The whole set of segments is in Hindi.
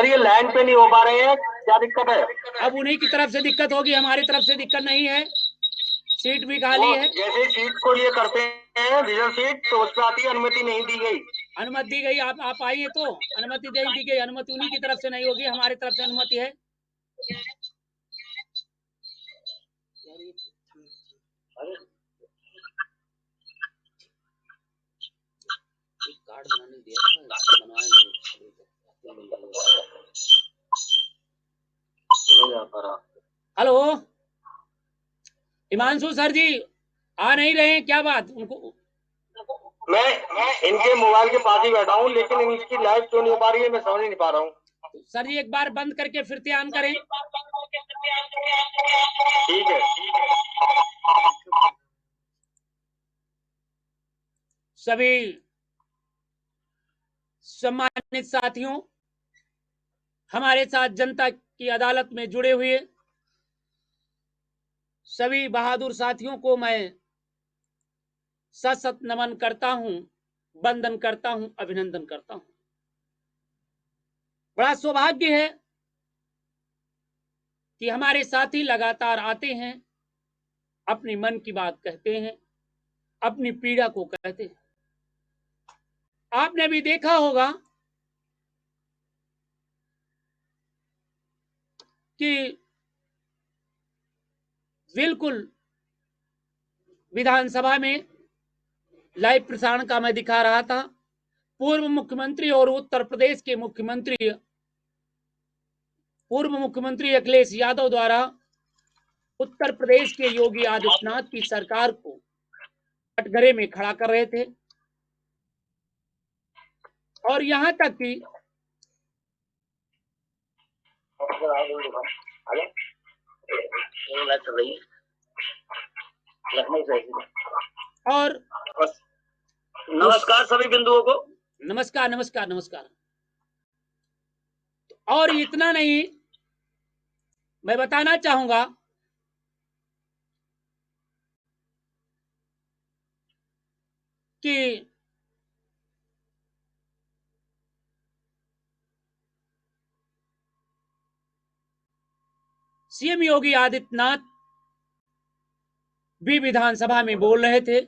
सर ये लैंड पे नहीं हो पा रहे हैं, क्या दिक्कत है? अब उन्हीं की तरफ से दिक्कत होगी, हमारी तरफ से दिक्कत नहीं है। सीट भी खाली है। जैसे सीट को लिए करते हैं रिजर्व सीट, तो उस पर आती है अनुमति नहीं दी गई। अनुमति दी गई, आप आइए तो अनुमति दे दी गई। अनुमति उन्हीं की तरफ से नहीं होगी, हमारी तरफ से अनुमति है। कार्ड बनाने दिया था, बनवाया नहीं। हेलो हिमांशु सर जी, आ नहीं रहे हैं, क्या बात? उनको मैं इनके मोबाइल के पास ही बैठा हूँ, लेकिन इनकी लाइव क्यों नहीं हो पा रही है, मैं समझ नहीं पा रहा हूँ। सर जी एक बार बंद करके फिर से ऑन करें। ठीक है। सभी सम्मानित साथियों, हमारे साथ जनता की अदालत में जुड़े हुए सभी बहादुर साथियों को मैं सशत नमन करता हूं, वंदन करता हूं, अभिनंदन करता हूं। बड़ा सौभाग्य है कि हमारे साथी लगातार आते हैं, अपनी मन की बात कहते हैं, अपनी पीड़ा को कहते हैं। आपने भी देखा होगा कि बिल्कुल विधानसभा में लाइव प्रसारण का मैं दिखा रहा था। पूर्व मुख्यमंत्री और उत्तर प्रदेश के मुख्यमंत्री, पूर्व मुख्यमंत्री अखिलेश यादव द्वारा उत्तर प्रदेश के योगी आदित्यनाथ की सरकार को कटघरे में खड़ा कर रहे थे। और यहां तक कि और नमस्कार सभी बिंदुओं को। नमस्कार नमस्कार नमस्कार। और इतना नहीं, मैं बताना चाहूंगा कि सीएम योगी आदित्यनाथ भी विधानसभा में बोल रहे थे,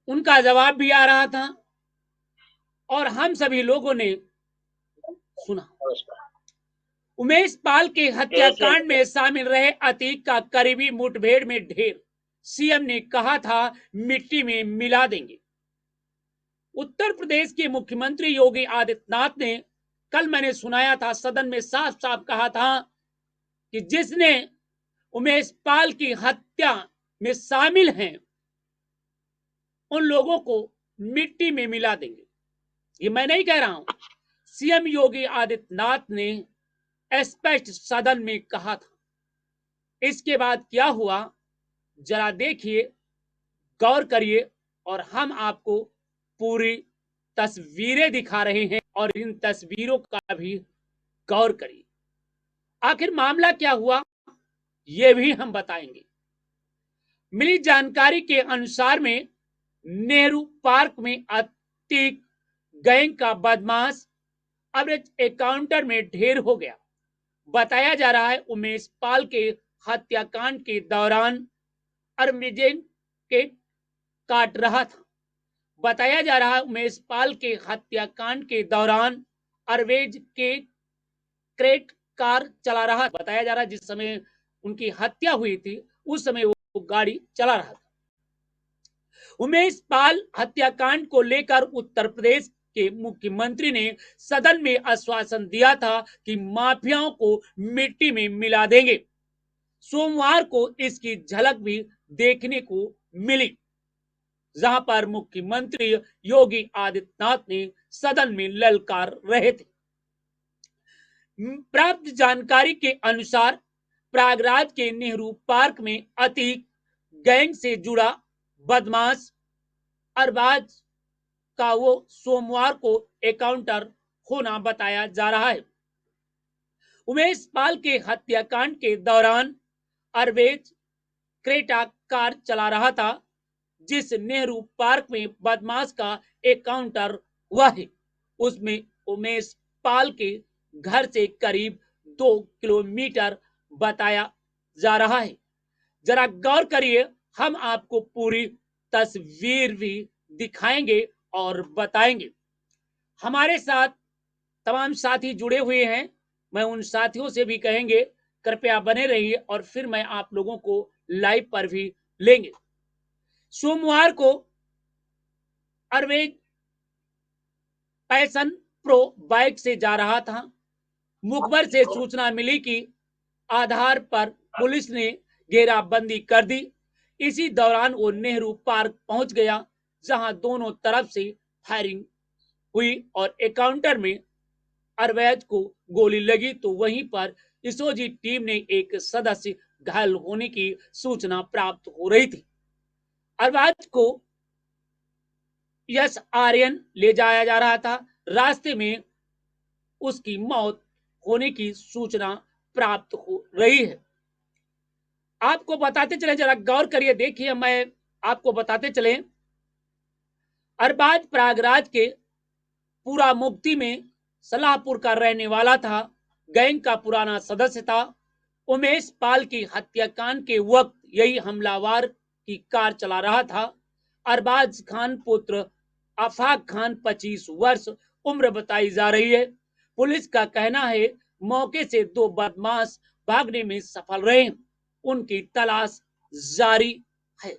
उनका जवाब भी आ रहा था और हम सभी लोगों ने सुना। उमेश पाल के हत्याकांड में शामिल रहे अतीक का करीबी मुठभेड़ में ढेर, सीएम ने कहा था मिट्टी में मिला देंगे। उत्तर प्रदेश के मुख्यमंत्री योगी आदित्यनाथ ने, कल मैंने सुनाया था सदन में, साफ साफ कहा था कि जिसने उमेश पाल की हत्या में शामिल हैं उन लोगों को मिट्टी में मिला देंगे। ये मैं नहीं कह रहा हूं, सीएम योगी आदित्यनाथ ने स्पष्ट सदन में कहा था। इसके बाद क्या हुआ जरा देखिए, गौर करिए, और हम आपको पूरी तस्वीरें दिखा रहे हैं और इन तस्वीरों का भी गौर करिए। आखिर मामला क्या हुआ यह भी हम बताएंगे। मिली जानकारी के अनुसार में नेहरू पार्क में अतीक गैंग का बदमाश अब एनकाउंटर में ढेर हो गया। बताया जा रहा है उमेश पाल के हत्याकांड के दौरान अरमिजेन के काट रहा था। बताया जा रहा है उमेश पाल के हत्याकांड के दौरान अरवेज के क्रेट कार चला रहा। बताया जा रहा है जिस समय उनकी हत्या हुई थी उस समय वो गाड़ी चला रहा था। उमेश पाल हत्याकांड को लेकर उत्तर प्रदेश के मुख्यमंत्री ने सदन में आश्वासन दिया था कि माफियाओं को मिट्टी में मिला देंगे। सोमवार को इसकी झलक भी देखने को मिली, जहां पर मुख्यमंत्री योगी आदित्यनाथ ने सदन में ललकार रहे थे। प्राप्त जानकारी के अनुसार प्रयागराज के नेहरू पार्क में अतीक गैंग से जुड़ा बदमाश अरबाज का वो सोमवार को एनकाउंटर होना बताया जा रहा है। उमेश पाल के हत्याकांड के दौरान अरवेज क्रेटा कार चला रहा था, जिस नेहरू पार्क में बदमाश का एनकाउंटर हुआ है उसमें उमेश पाल के घर से करीब 2 किलोमीटर बताया जा रहा है। जरा गौर करिए, हम आपको पूरी तस्वीर भी दिखाएंगे और बताएंगे। हमारे साथ तमाम साथी जुड़े हुए हैं, मैं उन साथियों से भी कहेंगे कृपया बने रहिए और फिर मैं आप लोगों को लाइव पर भी लेंगे। सोमवार को अरवेज पैशन प्रो बाइक से जा रहा था। मुखबर से सूचना मिली कि आधार पर पुलिस ने घेराबंदी कर दी। इसी दौरान वो नेहरू पार्क पहुंच गया, जहां दोनों तरफ से फायरिंग हुई और एनकाउंटर में अरवैज को गोली लगी, तो वहीं पर एसओजी टीम ने एक सदस्य घायल होने की सूचना प्राप्त हो रही थी। अरवैज को यस आर्यन ले जाया जा रहा था। रास्ते में उसकी मौत होने की सूचना प्राप्त हो रही है। आपको बताते चले, जरा गौर करिए, देखिए, मैं आपको बताते चले। अरबाज प्रयागराज के पूरा मुक्ति में सलाहपुर का रहने वाला था। गैंग का पुराना सदस्य था। उमेश पाल की हत्याकांड के वक्त यही हमलावर की कार चला रहा था। अरबाज खान पुत्र आफाक खान 25 वर्ष उम्र बताई जा रही है। पुलिस का कहना है मौके से 2 बदमाश भागने में सफल रहे। उनकी तलाश जारी है।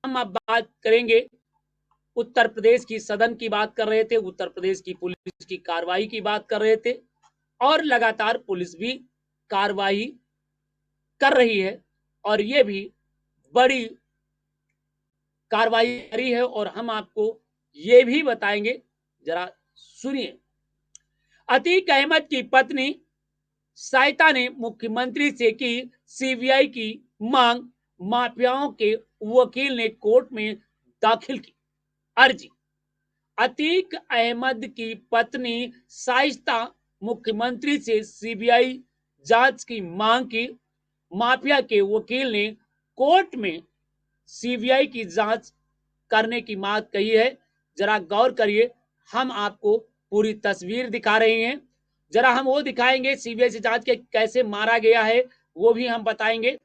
हम अब बात करेंगे, उत्तर प्रदेश की सदन की बात कर रहे थे, उत्तर प्रदेश की पुलिस की कार्रवाई की बात कर रहे थे, और लगातार पुलिस भी कार्रवाई कर रही है और ये भी बड़ी कार्रवाई करी है और हम आपको ये भी बताएंगे, जरा सुनिए। अतीक अहमद की पत्नी साइता ने मुख्यमंत्री से की सीबीआई की मांग। माफियाओं के वकील ने कोर्ट में दाखिल की अर्जी। अतीक अहमद की पत्नी साइता मुख्यमंत्री से सीबीआई जांच की मांग की। माफिया के वकील ने कोर्ट में सीबीआई की जांच करने की बात कही है। जरा गौर करिए, हम आपको पूरी तस्वीर दिखा रहे हैं। जरा हम वो दिखाएंगे, सीबीआई से जांच के कैसे मारा गया है वो भी हम बताएंगे।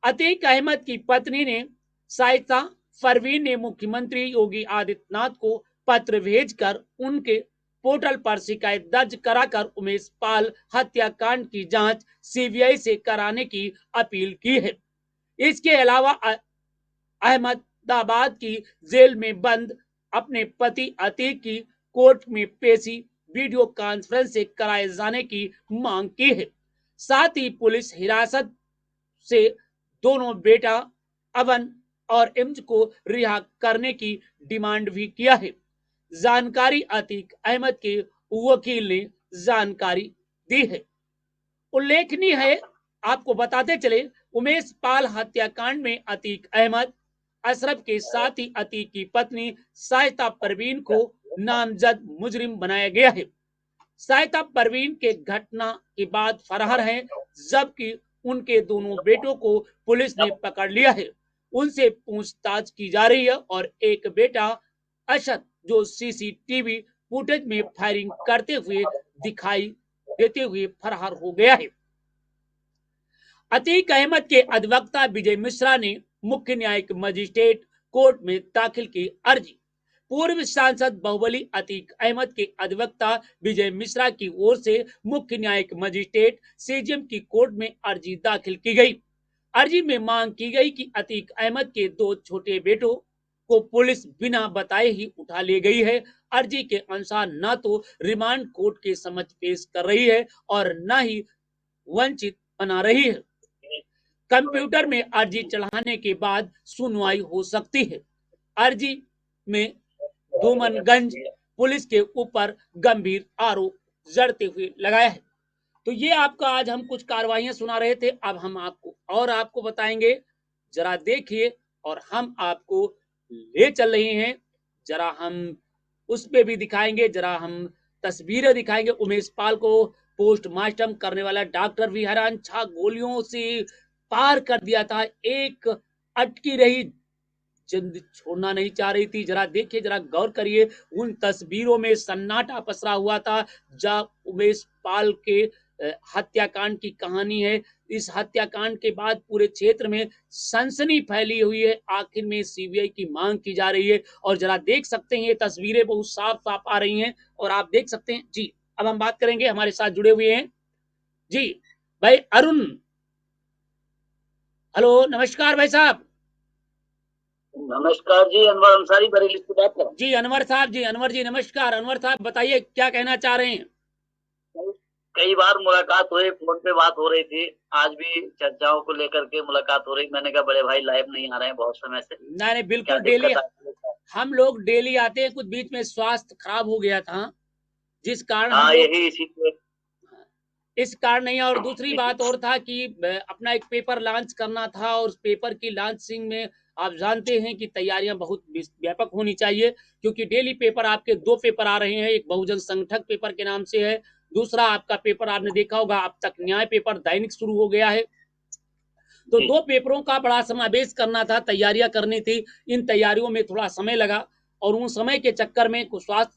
अतीक अहमद की पत्नी ने साइता परवीन ने मुख्यमंत्री योगी आदित्यनाथ को पत्र भेजकर उनके पोर्टल पर शिकायत दर्ज कराकर उमेश पाल हत्याकांड की जांच सीबीआई से कराने की अपील की है। इसके अलावा अहमदाबाद की जेल में बंद अपने पति अतीक की कोर्ट में पेशी वीडियो कॉन्फ्रेंस से कराए जाने की मांग की है। साथ ही पुलिस हिरासत से दोनों बेटा अवन और इम्ज को रिहा करने की डिमांड भी किया है। जानकारी अतीक अहमद के वकील ने जानकारी दी है। उल्लेखनीय है, आपको बताते चले, उमेश पाल हत्याकांड में अतीक अहमद, अशरफ के साथ ही अतीक की पत्नी साइता परवीन को नामजद मुजरिम बनाया गया है। साइता परवीन के घटना के बाद फरार हैं, जबकि उनके दोनों बेटों को पुलिस ने पकड़ लिया है। उनसे पूछताछ की जा रही है और एक बेटा अशद, जो सीसीटीवी फुटेज में फायरिंग करते हुए दिखाई देते हुए फरार हो गया है। अतीक अहमद के अधिवक्ता विजय मिश्रा ने मुख्य न्यायिक मजिस्ट्रेट कोर्ट में दाखिल की अर्जी। पूर्व सांसद बाहुबली अतीक अहमद के अधिवक्ता विजय मिश्रा की ओर से मुख्य न्यायिक मजिस्ट्रेट सीजेएम की कोर्ट में अर्जी दाखिल की गई। अर्जी में मांग की गई कि अतीक अहमद के 2 छोटे बेटों को पुलिस बिना बताए ही उठा ले गई है। अर्जी के अनुसार न तो रिमांड कोर्ट के समक्ष पेश कर रही है और न ही वंचित बना रही है। कंप्यूटर में अर्जी चढ़ाने के बाद सुनवाई हो सकती है। अर्जी में धूमनगंज पुलिस के ऊपर गंभीर आरोप जड़ते हुए लगाया है। तो ये आपका आज हम कुछ कार्रवाइयां सुना रहे थे। अब हम आपको बताएंगे, जरा देखिए, और हम आपको ले चल रहे हैं, जरा हम उस पे भी दिखाएंगे, जरा हम तस्वीरें दिखाएंगे। उमेश पाल को पोस्टमार्टम करने वाला डॉक्टर भी हैरान, 6 गोलियों से पार कर दिया था। एक अटकी रही जिंद छोड़ना नहीं चाह रही थी। जरा देखिए, जरा गौर करिए, उन तस्वीरों में सन्नाटा पसरा हुआ था। जब उमेश पाल के हत्याकांड की कहानी है। इस हत्याकांड के बाद पूरे क्षेत्र में सनसनी फैली हुई है। आखिर में सीबीआई की मांग की जा रही है। और जरा देख सकते हैं, ये तस्वीरें बहुत साफ साफ आ रही हैं और आप देख सकते हैं जी। अब हम बात करेंगे, हमारे साथ जुड़े हुए हैं जी भाई अरुण। हेलो, नमस्कार भाई साहब। नमस्कार जी, अनवर अंसारी बरेली से बात कर रहा जी अनवर साहब, जी अनवर जी नमस्कार। अनवर साहब बताइए, क्या कहना चाह रहे हैं? हूँ। कई बार मुलाकात हुई, फोन पे बात हो रही थी। आज भी चर्चाओं को लेकर के मुलाकात हो रही। मैंने कहा बड़े भाई लाइव नहीं आ रहे हैं बहुत समय से, नहीं नहीं, क्या बिल्कुल डेली दिक्कत आ रही है? हम लोग डेली आते हैं। कुछ बीच में स्वास्थ्य खराब हो गया था, जिस कारण हम हाँ, लोग यही इसी पे इस कारण नहीं। और दूसरी इसी बात और था कि अपना एक पेपर लॉन्च करना था, और उस पेपर की लॉन्चिंग में आप जानते हैं कि तैयारियां बहुत व्यापक होनी चाहिए, क्योंकि डेली पेपर आपके दो पेपर आ रहे हैं। एक बहुजन संगठक पेपर के नाम से है, दूसरा आपका पेपर आपने देखा होगा अब तक न्याय पेपर दैनिक शुरू हो गया है। तो जी दो पेपरों का बड़ा समावेश करना था, तैयारियां करनी थी। इन तैयारियों में थोड़ा समय लगा, और उन समय के चक्कर में कुछ स्वास्थ्य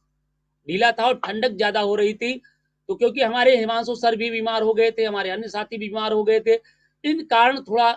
ढीला था और ठंडक ज्यादा हो रही थी। तो क्योंकि हमारे हिमांशु सर भी बीमार हो गए थे, हमारे अन्य साथी बीमार हो गए थे, इन कारण थोड़ा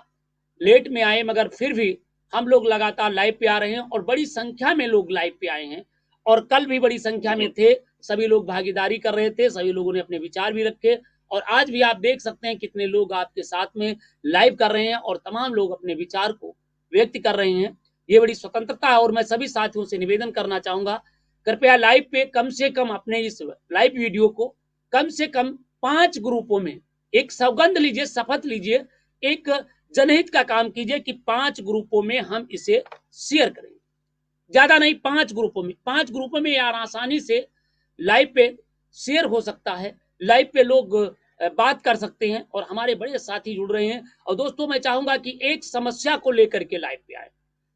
लेट में आए, मगर फिर भी हम लोग लगातार लाइव पे आ रहे हैं और बड़ी संख्या में लोग लाइव पे आए हैं। और कल भी बड़ी संख्या में जी थे, सभी लोग भागीदारी कर रहे थे, सभी लोगों ने अपने विचार भी रखे। और आज भी आप देख सकते हैं कितने लोग आपके साथ में लाइव कर रहे हैं और तमाम लोग अपने विचार को व्यक्त कर रहे हैं। ये बड़ी स्वतंत्रता है। और मैं सभी साथियों से निवेदन करना चाहूंगा, कृपया लाइव पे कम से कम अपने इस लाइव वीडियो को कम से कम 5 ग्रुपों में एक सौगंध लीजिए, शपथ लीजिए, एक जनहित का काम कीजिए कि 5 ग्रुपों में हम इसे शेयर करें। ज्यादा नहीं, 5 ग्रुपों में, 5 ग्रुपों में यार आसानी से लाइव पे शेयर हो सकता है। लाइव पे लोग बात कर सकते हैं और हमारे बड़े साथी जुड़ रहे हैं। और दोस्तों, मैं चाहूंगा कि एक समस्या को लेकर के लाइव पे आए,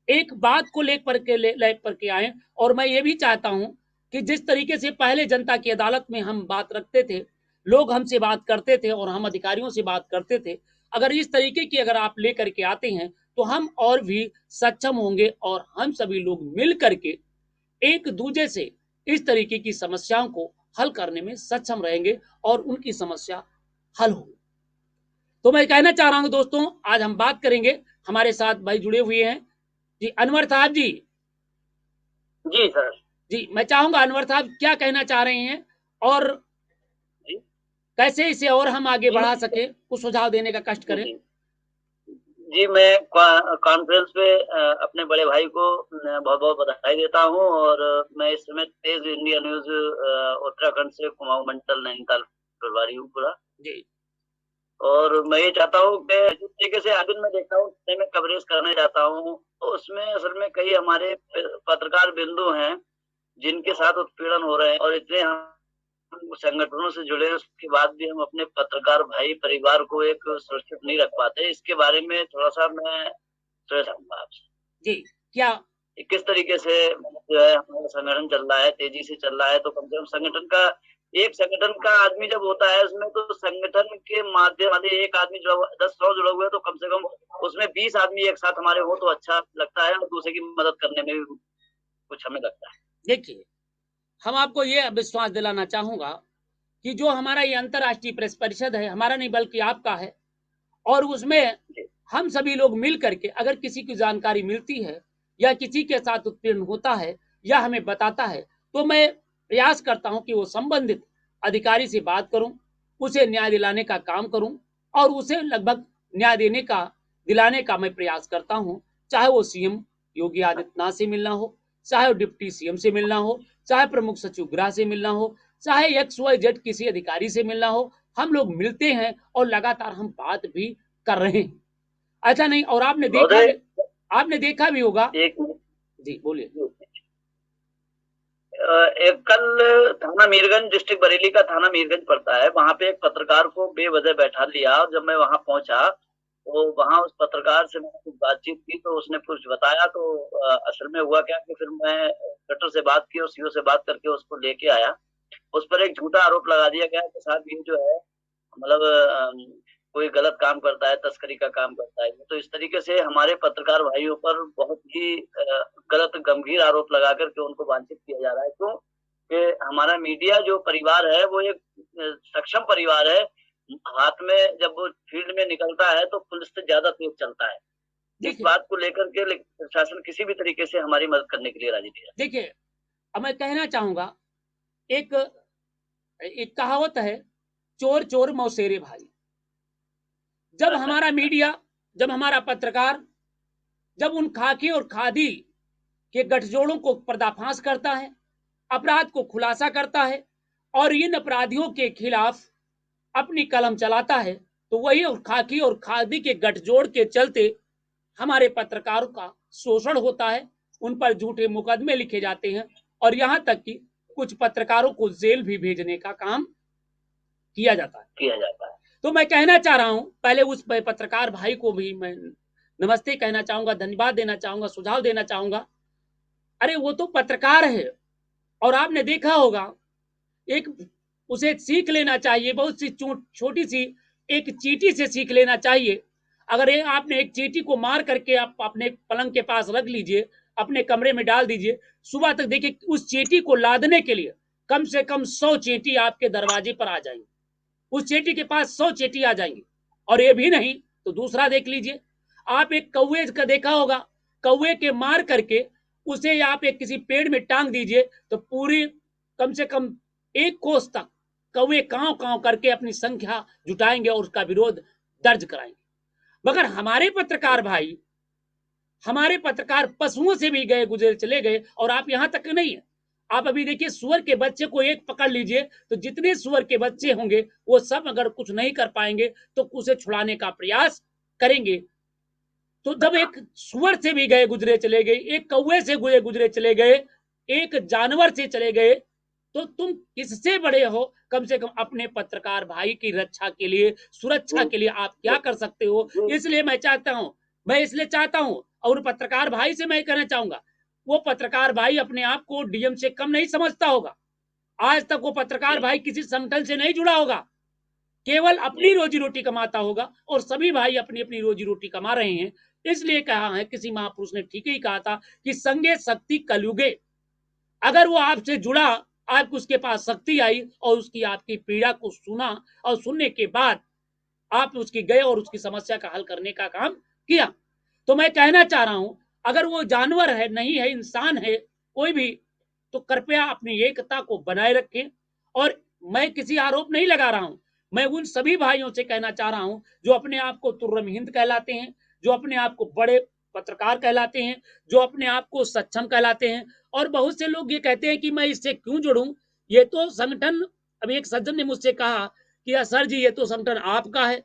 एक बात को लेकर के लाइव पर के आए। और मैं ये भी चाहता हूं कि जिस तरीके से पहले जनता की अदालत में हम बात रखते थे, लोग हमसे बात करते थे और हम अधिकारियों से बात करते थे, अगर इस तरीके की अगर आप लेकर के आते हैं तो हम और भी सक्षम होंगे और हम सभी लोग मिल करके एक दूसरे से इस तरीके की समस्याओं को हल करने में सक्षम रहेंगे और उनकी समस्या हल होगी। तो मैं कहना चाह रहा हूं दोस्तों, आज हम बात करेंगे, हमारे साथ भाई जुड़े हुए हैं जी अनवर साहब जी। जी सर। जी मैं चाहूंगा अनवर साहब क्या कहना चाह रहे हैं और जी कैसे इसे और हम आगे जी बढ़ा सके, कुछ सुझाव देने का कष्ट करें। जी जी, मैं कॉन्फ्रेंस पे अपने बड़े भाई को बहुत बहुत बधाई देता हूँ। और मैं इस समय तेज इंडिया न्यूज उत्तराखंड से कुमाऊं मंडल नैनीताल प्रभारी हूँ पूरा। जी और मैं ये चाहता हूँ कि जिस तरीके से आगे मैं देखता हूँ, मैं कवरेज करने जाता हूँ, तो उसमें असल में कई हमारे पत्रकार बिंदु हैं जिनके साथ उत्पीड़न हो रहे हैं। और इतने हम संगठनों से जुड़े हैं, उसके बाद भी हम अपने पत्रकार भाई परिवार को एक सुरक्षित नहीं रख पाते। इसके बारे में थोड़ा सा मैं चाहूंगा आपसे जी क्या कि किस तरीके से जो है हमारा संगठन चल रहा है, तेजी से चल रहा है। तो कम से कम संगठन का एक संगठन का आदमी जब होता है उसमें, तो संगठन के माध्यम वाले एक आदमी जो 10-100 जुड़ा हुआ है, तो कम से कम उसमें 20 आदमी एक साथ हमारे हो तो अच्छा लगता है और दूसरे की मदद करने में भी कुछ हमें लगता है। देखिए, हम आपको ये विश्वास दिलाना चाहूंगा कि जो हमारा ये अंतर्राष्ट्रीय प्रेस परिषद है, हमारा नहीं बल्कि आपका है। और उसमें हम सभी लोग मिल करके अगर किसी की जानकारी मिलती है या किसी के साथ उत्पीड़न होता है या हमें बताता है, तो मैं प्रयास करता हूं कि वो संबंधित अधिकारी से बात करूं, उसे न्याय दिलाने का काम करूं और उसे लगभग न्याय देने का दिलाने का मैं प्रयास करता हूं। चाहे वो सीएम योगी आदित्यनाथ से मिलना हो, चाहे वो डिप्टी सीएम से मिलना हो, चाहे प्रमुख सचिव गृह से मिलना हो, चाहे XYZ किसी अधिकारी से मिलना हो, हम लोग मिलते हैं और लगातार हम बात भी कर रहे हैं। ऐसा नहीं, और महोदय आपने देखा भी होगा। एक जी बोलिए। एक कल थाना मीरगंज, डिस्ट्रिक्ट बरेली का थाना मीरगंज पड़ता है, वहां पे एक पत्रकार को बेवजह बैठा लिया। और जब मैं वहां पहुंचा तो वहां उस पत्रकार से मैंने कुछ बातचीत की, तो उसने कुछ बताया। तो असल में हुआ क्या कि फिर मैं कलेक्टर से बात की और सीओ से बात करके उसको लेके आया। उस पर एक झूठा आरोप लगा दिया गया कि साहब ये जो है, मतलब कोई गलत काम करता है, तस्करी का काम करता है, तो इस तरीके से हमारे पत्रकार भाइयों पर बहुत ही गलत गंभीर आरोप लगा करके उनको वांछित किया जा रहा है। क्यों कि हमारा मीडिया जो परिवार है वो एक सक्षम परिवार है। हाथ में जब वो फील्ड में निकलता है तो पुलिस से ज्यादा तेज चलता है। इस बात को लेकर के प्रशासन किसी भी तरीके से हमारी मदद करने के लिए राजी नहीं है। देखिए, अब मैं कहना चाहूंगा, एक एक कहावत है, चोर चोर मौसेरे भाई। जब हमारा मीडिया, जब हमारा पत्रकार, जब उन खाकी और खादी के गठजोड़ों को पर्दाफाश करता है, अपराध को खुलासा करता है और इन अपराधियों के खिलाफ अपनी कलम चलाता है, तो वही खाकी और खादी के गठजोड़ के चलते हमारे पत्रकारों का शोषण होता है, उन पर झूठे मुकदमे लिखे जाते हैं और यहां तक कि कुछ पत्रकारों को जेल भी भेजने का काम किया जाता है। तो मैं कहना चाह रहा हूं, पहले उस पत्रकार भाई को भी मैं नमस्ते कहना चाहूंगा, धन्यवाद देना चाहूंगा, सुझाव देना चाहूंगा। अरे वो तो पत्रकार है और आपने देखा होगा, एक उसे सीख लेना चाहिए, बहुत सी छोटी सी एक चींटी से सीख लेना चाहिए। अगर आपने एक चींटी को मार करके आप अपने पलंग के पास रख लीजिए, अपने कमरे में डाल दीजिए, सुबह तक देखिए उस चींटी को लादने के लिए कम से कम 100 चींटी आपके दरवाजे पर आ जाएंगी। उस चींटी के पास 100 चींटी आ जाएंगी। और ये भी नहीं तो दूसरा देख लीजिए, आप एक कौवे का देखा होगा, कौवे के मार करके उसे आप एक किसी पेड़ में टांग दीजिए तो पूरी कम से कम 1 कोस तक कौवे कांव कांव करके अपनी संख्या जुटाएंगे और उसका विरोध दर्ज कराएंगे। मगर हमारे पत्रकार भाई, हमारे पत्रकार पशुओं से भी गए गुजरे चले गए। और आप यहां तक नहीं है, आप अभी देखिए सुअर के बच्चे को एक पकड़ लीजिए तो जितने सुअर के बच्चे होंगे वो सब अगर कुछ नहीं कर पाएंगे तो उसे छुड़ाने का प्रयास करेंगे। तो जब एक सुअर से भी गए गुजरे चले गए, एक कौवे से गए गुजरे चले गए, एक जानवर से चले गए, तो तुम किससे बड़े हो? कम से कम अपने पत्रकार भाई की रक्षा के लिए, सुरक्षा के लिए आप क्या कर सकते हो? इसलिए मैं चाहता हूं और पत्रकार भाई से मैं कहना चाहूंगा, वो पत्रकार भाई अपने आप को डीएम से कम नहीं समझता होगा। आज तक वो पत्रकार भाई किसी संगठन से नहीं जुड़ा होगा, केवल अपनी रोजी रोटी कमाता होगा और सभी भाई अपनी अपनी रोजी रोटी कमा रहे हैं। इसलिए कहा है, किसी महापुरुष ने ठीक ही कहा था कि संगे शक्ति कलयुगे। अगर वो आपसे जुड़ा, आपको उसके पास शक्ति आई और उसकी आपकी पीड़ा को सुना और सुनने के बाद आप उसकी गए और उसकी समस्या का हल करने का काम किया। तो मैं कहना चाह रहा हूं, अगर वो जानवर है, नहीं है, इंसान है कोई भी, तो कृपया अपनी एकता को बनाए रखें। और मैं किसी आरोप नहीं लगा रहा हूं, मैं उन सभी भाइयों से कहना चाह रहा हूं जो अपने आप को तुर्रम हिंद कहलाते हैं, जो अपने आप को बड़े पत्रकार कहलाते हैं, जो अपने आप को सक्षम कहलाते हैं। और बहुत से लोग ये कहते हैं कि मैं इससे क्यों जुड़ूं, ये तो संगठन, अभी एक सज्जन ने मुझसे कहा कि सर जी ये तो संगठन आपका है,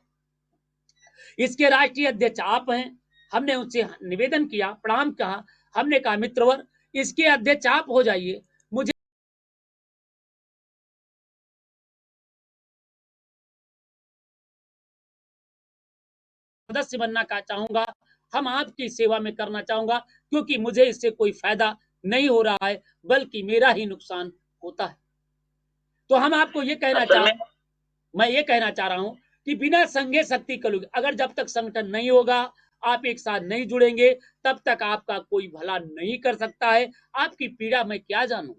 इसके राष्ट्रीय अध्यक्ष आप हैं। हमने उनसे निवेदन किया, प्रणाम कहा, हमने कहा मित्रवर इसके अध्यक्ष आप हो जाइए, मुझे सदस्य बनना का चाहूंगा, हम आपकी सेवा में करना चाहूंगा, क्योंकि मुझे इससे कोई फायदा नहीं हो रहा है बल्कि मेरा ही नुकसान होता है। तो हम आपको ये कहना मैं ये कहना चाह रहा हूं कि बिना संगे शक्ति कलयुग, अगर जब तक संगठन नहीं होगा, आप एक साथ नहीं जुड़ेंगे, तब तक आपका कोई भला नहीं कर सकता है। आपकी पीड़ा मैं क्या जानूं?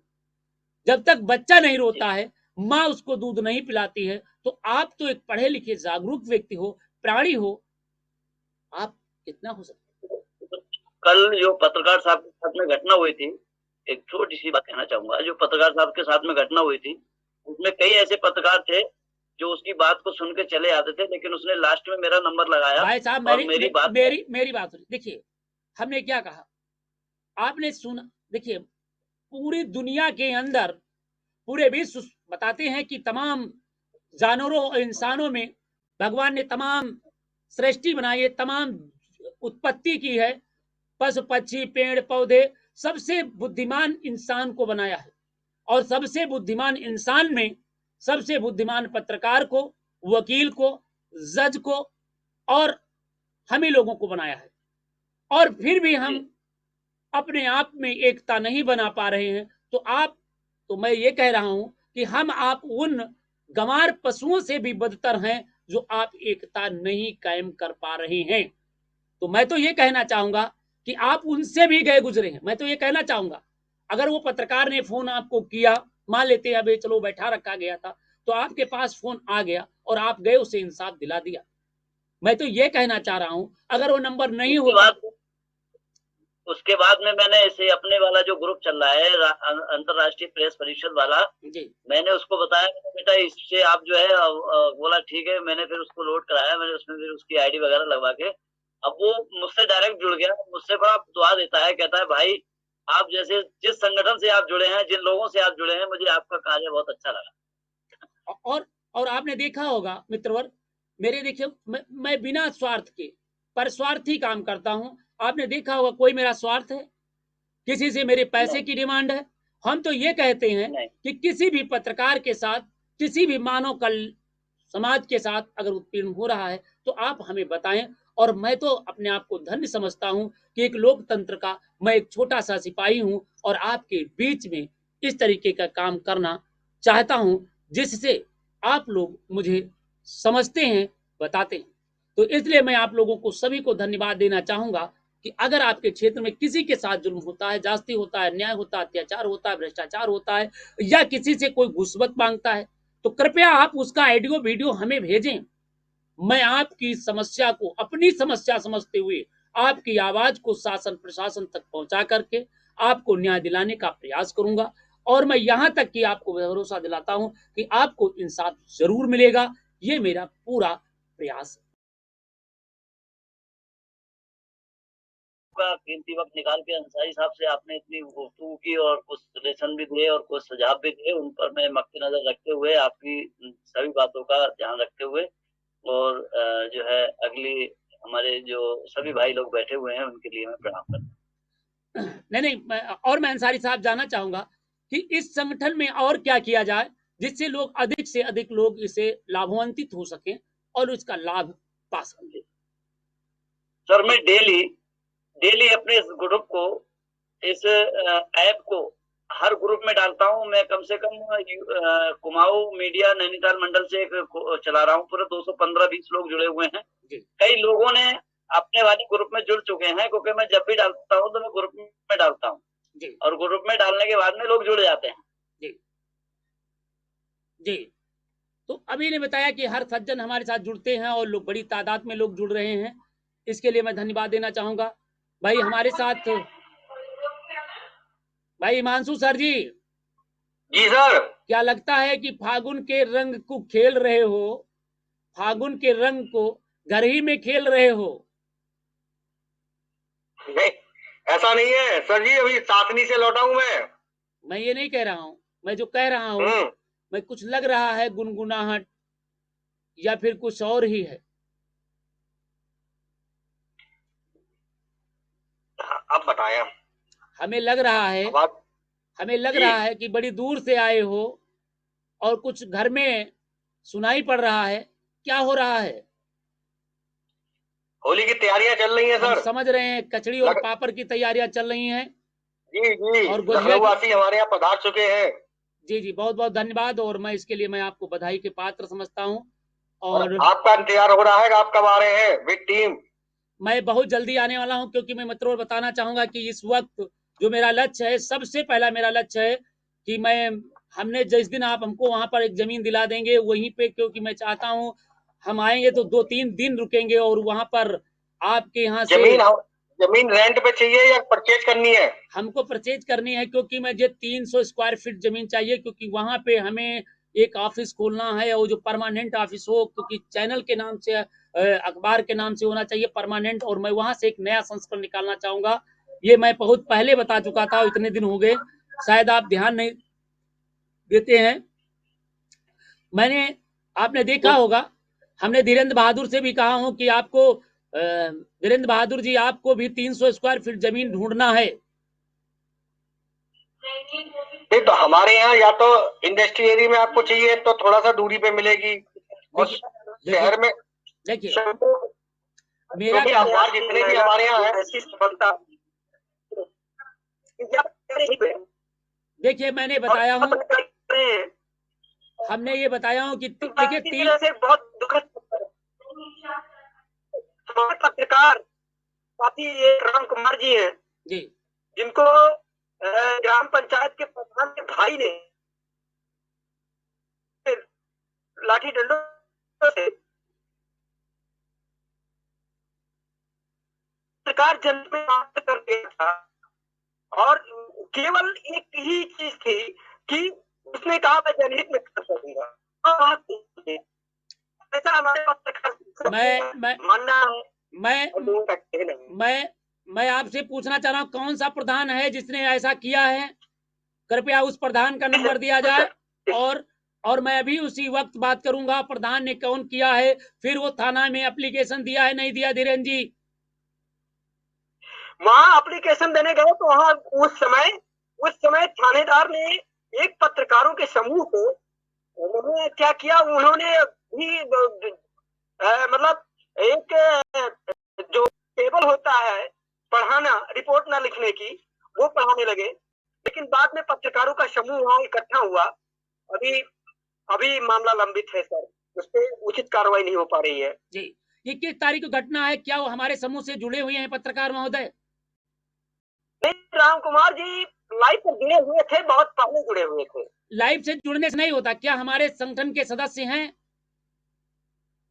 जब तक बच्चा नहीं रोता है, माँ उसको दूध नहीं पिलाती है, तो आप तो एक पढ़े लिखे जागरूक व्यक्ति हो, प्राणी हो, आप कितना हो सकते? कल जो पत्रकार साहब के साथ में घटना हुई थी, एक छोटी सी बात कहना चाहूंगा। जो पत्रकार साहब के साथ में घटना हुई थी, उसमें कई ऐसे पत्रकार थे जो उसकी बात को सुन के चले आते थे, लेकिन उसने लास्ट में मेरा नंबर लगाया। भाई साहब, मेरी बात देखिए, हमने क्या कहा, आपने सुना। देखिए, पूरी दुनिया के अंदर, पूरे विश्व बताते हैं कि तमाम जानवरों और इंसानों में भगवान ने तमाम सृष्टि बनाई है, तमाम उत्पत्ति की है, पशु पक्षी पेड़ पौधे, सबसे बुद्धिमान इंसान को बनाया है। और सबसे बुद्धिमान इंसान में सबसे बुद्धिमान पत्रकार को, वकील को, जज को और हम ही लोगों को बनाया है। और फिर भी हम अपने आप में एकता नहीं बना पा रहे हैं। तो मैं ये कह रहा हूं कि हम आप उन गंवार पशुओं से भी बदतर हैं जो आप एकता नहीं कायम कर पा रहे हैं। तो मैं तो ये कहना चाहूंगा कि आप उनसे भी गए गुजरे हैं। मैं तो ये कहना चाहूंगा, अगर वो पत्रकार ने फोन आपको किया, मान लेते हैं अभी चलो बैठा रखा गया था, तो आपके पास फोन आ गया और आप गए, उसे इंसाफ दिला दिया। मैं तो ये कहना चाह रहा हूं, अगर वो नंबर नहीं होता। उसके बाद में मैंने इसे अपने वाला जो ग्रुप चल रहा है अंतरराष्ट्रीय प्रेस परिषद वाला जी, मैंने उसको बताया बेटा इससे आप जो है बोला ठीक है। मैंने फिर उसको लोड कराया, मैंने उसमें फिर उसकी आईडी वगैरह लगवा के, अब वो मुझसे डायरेक्ट जुड़ गया, मुझसे बड़ा दुआ देता है, कहता है भाई आप जैसे जिस संगठन से आप जुड़े हैं, जिन लोगों से आप जुड़े हैं, मुझे आपका कार्य बहुत अच्छा लगा। और आपने देखा होगा मित्रवर, मेरे देखिए मैं बिना स्वार्थ के पर स्वार्थी काम करता हूं। आपने देखा होगा कोई मेरा स्वार्थ है, किसी से मेरे पैसे की डिमांड है? हम तो ये कहते हैं कि किसी भी पत्रकार के साथ, किसी भी मानव कल समाज के साथ अगर उत्पीड़न हो रहा है तो आप हमें बताएं। और मैं तो अपने आप को धन्य समझता हूं कि एक लोकतंत्र का मैं एक छोटा सा सिपाही हूं और आपके बीच में इस तरीके का काम करना चाहता हूं, जिससे आप लोग मुझे समझते हैं, बताते हैं। तो इसलिए मैं आप लोगों को सभी को धन्यवाद देना चाहूंगा कि अगर आपके क्षेत्र में किसी के साथ जुल्म होता है, जास्ती होता है, अन्याय होता है, अत्याचार होता है, भ्रष्टाचार होता है, या किसी से कोई घुसपत मांगता है, तो कृपया आप उसका ऑडियो वीडियो हमें भेजें। मैं आपकी समस्या को अपनी समस्या समझते हुए आपकी आवाज को शासन प्रशासन तक पहुंचा करके आपको न्याय दिलाने का प्रयास करूंगा। और मैं यहां तक कि आपको भरोसा दिलाता हूं कि आपको इंसाफ जरूर मिलेगा। ये मेरा पूरा प्रयास है। का कीमती वक्त निकाल के अंसारी साहब से आपने इतनी गुफ्तगू की और कुछ सजेशन भी दिए और कुछ सुझाव भी दिए, उन पर मैं मद्देनजर रखते हुए आपकी सभी बातों का ध्यान रखते हुए और जो है अगली हमारे जो सभी भाई लोग बैठे हुए हैं उनके लिए मैं प्रणाम करता हूँ। नहीं, मैं अंसारी साहब जानना चाहूंगा कि इस संगठन में और क्या किया जाए जिससे लोग अधिक से अधिक लोग इसे लाभान्वित हो सके और इसका लाभ पा सके। सर मैं डेली अपने इस ग्रुप को, इस ऐप को हर ग्रुप में डालता हूँ। मैं कम से कम कुमाऊं मीडिया नैनीताल मंडल से एक चला रहा हूँ, पूरे 215-20 लोग जुड़े हुए हैं। कई लोगों ने अपने वाले ग्रुप में जुड़ चुके हैं, क्योंकि मैं जब भी डालता हूँ तो मैं ग्रुप में डालता हूँ और ग्रुप में डालने के बाद में लोग जुड़ जाते हैं। जी, तो अभी ने बताया कि हर सज्जन हमारे साथ जुड़ते हैं और लोग बड़ी तादाद में लोग जुड़ रहे हैं, इसके लिए मैं धन्यवाद देना चाहूंगा। भाई हमारे साथ भाई हिमांशु सर जी। जी सर। क्या लगता है कि फागुन के रंग को खेल रहे हो, फागुन के रंग को घर ही में खेल रहे हो? नहीं, ऐसा नहीं है सर जी, अभी सातनी से लौटा हूं मैं ये नहीं कह रहा हूं, मैं जो कह रहा हूं मैं कुछ लग रहा है गुनगुनाहट या फिर कुछ और ही है? अब बताया। हमें लग रहा है कि बड़ी दूर से आए हो और कुछ घर में सुनाई पड़ रहा है। क्या हो रहा है? होली की तैयारियां चल रही हैं सर। हम समझ रहे हैं, कचड़ी और पापड़ की तैयारियां चल रही हैं। जी और लखनऊवासी हमारे यहाँ पधार चुके हैं। जी, बहुत बहुत धन्यवाद। और मैं इसके लिए मैं आपको बधाई के पात्र समझता हूं। और आपका इंतजार हो रहा है, आप कब आ रहे हैं विद टीम? मैं बहुत जल्दी आने वाला हूं, क्योंकि मैं मित्रों बताना चाहूंगा कि इस वक्त जो मेरा लक्ष्य है, सबसे पहला मेरा लक्ष्य है कि हमने जिस दिन आप हमको वहां पर एक जमीन दिला देंगे वहीं पे, क्योंकि मैं चाहता हूं हम आएंगे तो 2-3 दिन रुकेंगे और वहां पर आपके यहाँ से जमीन रेंट पे चाहिए या परचेज करनी है? हमको परचेज करनी है, क्योंकि मुझे 300 स्क्वायर फीट जमीन चाहिए, क्योंकि वहां पे हमें एक ऑफिस खोलना है और जो परमानेंट ऑफिस हो, क्योंकि चैनल के नाम से अखबार के नाम से होना चाहिए परमानेंट, और मैं वहां से एक नया संस्करण निकालना चाहूंगा। ये मैं बहुत पहले बता चुका था, इतने दिन हो गए शायद आप ध्यान नहीं देते हैं। आपने देखा होगा, हमने धीरेन्द्र बहादुर से भी कहा हूं कि आपको धीरेन्द्र बहादुर जी आपको भी 300 स्क्वायर फीट जमीन ढूंढना है। तो हमारे यहाँ या तो इंडस्ट्री एरिया में आपको चाहिए तो थोड़ा सा दूरी पे मिलेगी, और शहर में देखिए मेरा अखबार जितने भी हमारे यहाँ है, देखिए मैंने बताया हूँ, हमने ये बताया हूँ कि देखिए बहुत दुखद हमारे पत्रकार साथी ये राम कुमार जी हैं जी, जिनको ग्राम पंचायत के प्रधान के भाई ने लाठी डंडों से सरकार जन में बात कर दिया था, और केवल एक ही चीज थी कि उसने कहा मैं जनहित में कर सकूंगा। ऐसा हमारे पत्रकार मानना है। मैं आपसे पूछना चाह रहा हूँ, कौन सा प्रधान है जिसने ऐसा किया है? कृपया उस प्रधान का नंबर दिया जाए, और मैं अभी उसी वक्त बात करूंगा प्रधान ने कौन किया है, फिर वो थाना में एप्लीकेशन दिया है नहीं दिया। धीरेन्द्र जी, वहां एप्लीकेशन देने गए तो वहां उस समय थानेदार ने एक पत्रकारों के समूह को उन्होंने क्या किया, उन्होंने भी मतलब एक जो टेबल होता है पढ़ाना, रिपोर्ट ना लिखने की, वो पढ़ाने लगे। लेकिन बाद में पत्रकारों का समूह वहां इकट्ठा हुआ। अभी मामला लंबित है सर, उस पर उचित कार्रवाई नहीं हो पा रही है जी। ये किस तारीख की घटना है? क्या वो हमारे समूह से जुड़े हुए हैं पत्रकार महोदय? राम कुमार जी लाइव पर जुड़े हुए थे, बहुत पहले जुड़े हुए थे। लाइव से जुड़ने से नहीं होता, क्या हमारे संगठन के सदस्य हैं?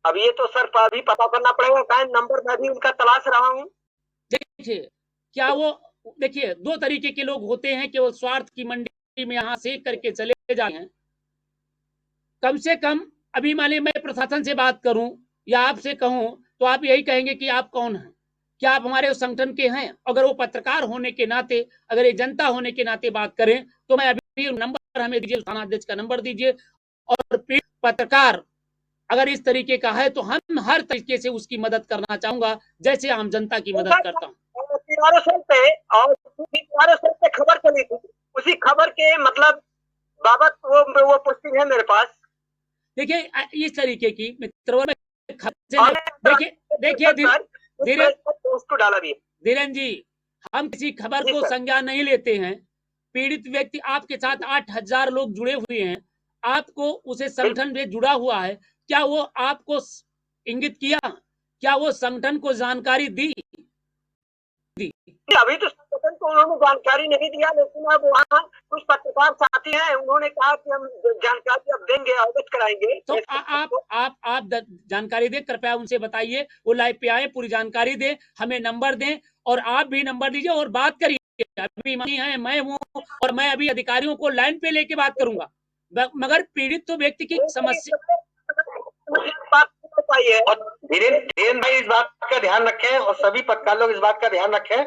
अब ये तो सर अभी पता करना पड़ेगा, नंबर मैं भी उनका तलाश रहा हूँ। देखिए, क्या वो, देखिए दो तरीके के लोग होते हैं कि वो स्वार्थ की मंडी में यहाँ से करके चले जाए हैं। कम से कम अभी मान लीजिए मैं प्रशासन से बात करूं या आपसे कहूं तो आप यही कहेंगे कि आप कौन हैं, क्या आप हमारे उस संगठन के हैं? अगर वो पत्रकार होने के नाते, अगर ये जनता होने के नाते बात करें तो मैं अभी नंबर हमें दीजिए, थाना अध्यक्ष का नंबर दीजिए। और पत्रकार अगर इस तरीके का है तो हम हर तरीके से उसकी मदद करना चाहूंगा, जैसे आम जनता की मदद करता हूँ। पे खबर चली थी, उसी खबर के मतलब बाबत वो पुष्टि है मेरे पास। देखिए इस तरीके की मित्रों में देखिए धीरेन्द्र जी, हम किसी खबर को संज्ञान नहीं लेते हैं। पीड़ित व्यक्ति आपके साथ 8,000 लोग जुड़े हुए हैं, आपको उसे संगठन में जुड़ा हुआ है, क्या वो आपको इंगित किया? क्या वो संगठन को जानकारी दी? अभी तो संगठन को उन्होंने जानकारी नहीं दिया, लेकिन अब वहाँ कुछ पत्रकार साथी हैं, उन्होंने कहा कि हम जानकारी अब देंगे, अवगत कराएंगे। तो आप जानकारी दें, कृपया उनसे बताइए, वो लाइव पे आए, पूरी जानकारी दें, हमें नंबर दें, और आप भी नंबर दीजिए और बात करिए। अभी मैं हूँ और मैं अभी अधिकारियों को लाइन पे लेके बात करूंगा, मगर पीड़ित तो व्यक्ति की समस्या और धीरेन्द्र भाई इस बात का ध्यान रखें, और सभी पत्रकार लोग इस बात का ध्यान रखें